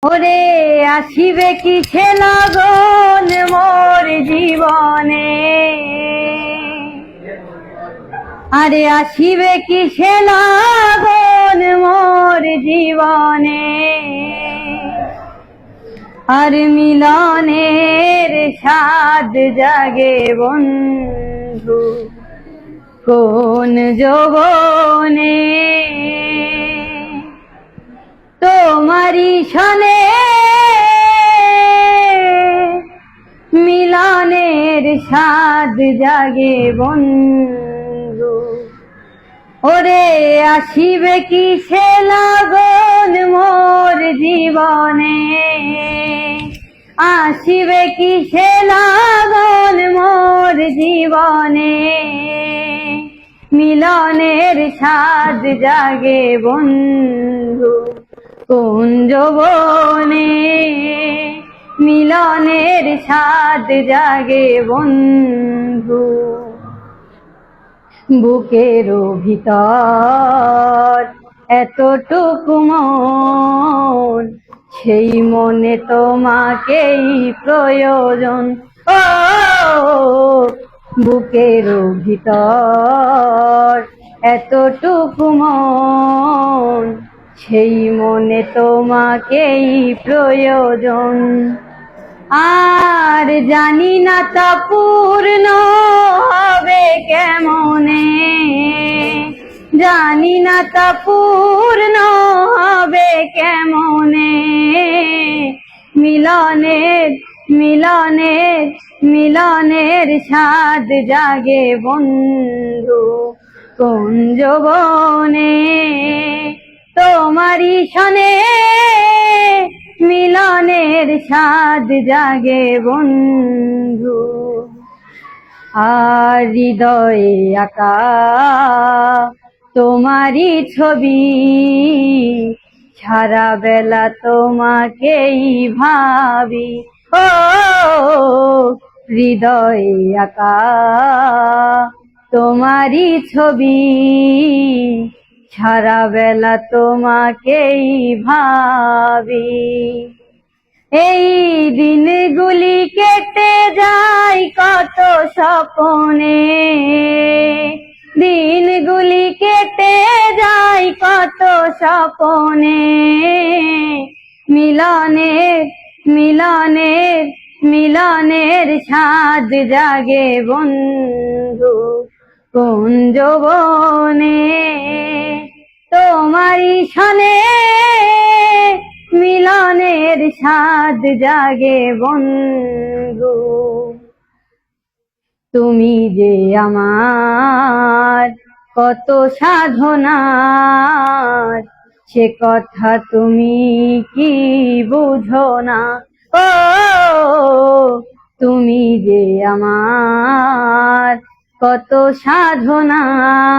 ওরে আসিবে কিসে লগন মোর জীবনে, আরে আসিবে কিসে লগন মোর জীবনে, আর মিলনের স্বাদ জাগে বন্ধু কোন যৌবনে। তোমারি সনে মিলনের স্বাদ জাগে বন্ধু, ওরে আসিবে কিসে লগন মোর জীবনে, আসিবে কিসে লগন মোর জীবনে, মিলনের স্বাদ জাগে বন্ধু কোন যৌবনে, মিলনের স্বাদ জাগে বন্ধু। বুকের ভিতর এতটুকু মন, সেই মনে তোমাকেই প্রয়োজন। ও বুকের ভিতর এতটুকু মন, সেই মনে তোমাকেই প্রয়োজন। আর জানি না তা পূর্ণ হবে কেমনে, জানি না তা পূর্ণ হবে কেমনে, মিলনের মিলনের মিলনের স্বাদ জাগে বন্ধু কোন যৌবনে। তোমারি সনে মিলনের স্বাদ জাগে বন্ধু, আর হৃদয়ে আঁকা তোমারি ছবি, সারা বেলা তোমাকেই ভাবি। ও হৃদয়ে আঁকা তোমারি ছবি, সারা বেলা তোমাকেই ভাবি। এই দিনগুলি কেটে যায় কত স্বপ্নে, দিনগুলি কেটে যায় কত স্বপ্নে, মিলনের মিলনের মিলনের স্বাদ জাগে বন্ধু কোন যৌবনে। তোমারি সনে মিলনের স্বাদ জাগে বন্ধু, তুমি যে আমার কত সাধনার, সে কথা তুমি কি বুঝো না। ও তুমি যে আমার কত সাধনার,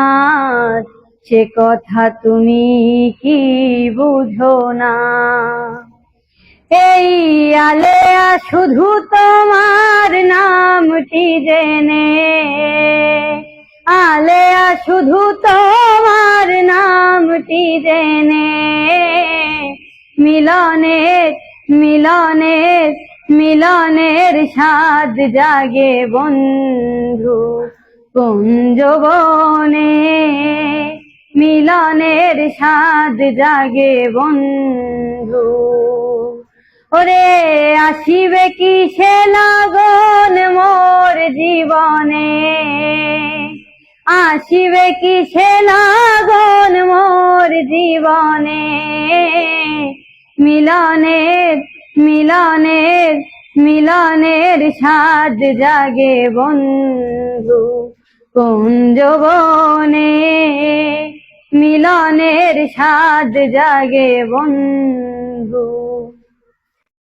সে কথা তুমি কি বুঝো না। এই আলেয়া শুধু তোমার নামটি জেনে, আলেয়া শুধু তোমার নামটি জেনে, মিলনের মিলনের মিলনের স্বাদ জাগে বন্ধু কোন যৌবনে, মিলনের স্বাদ জাগে বন্ধু। ওরে আসিবে কিসে লগন মোর জীবনে, আসিবে কিসে লগন মোর জীবনে, মিলনের মিলনের মিলনের স্বাদ জাগে বন্ধু কোন যৌবনে, মিলনের স্বাদ জাগে বন্ধু।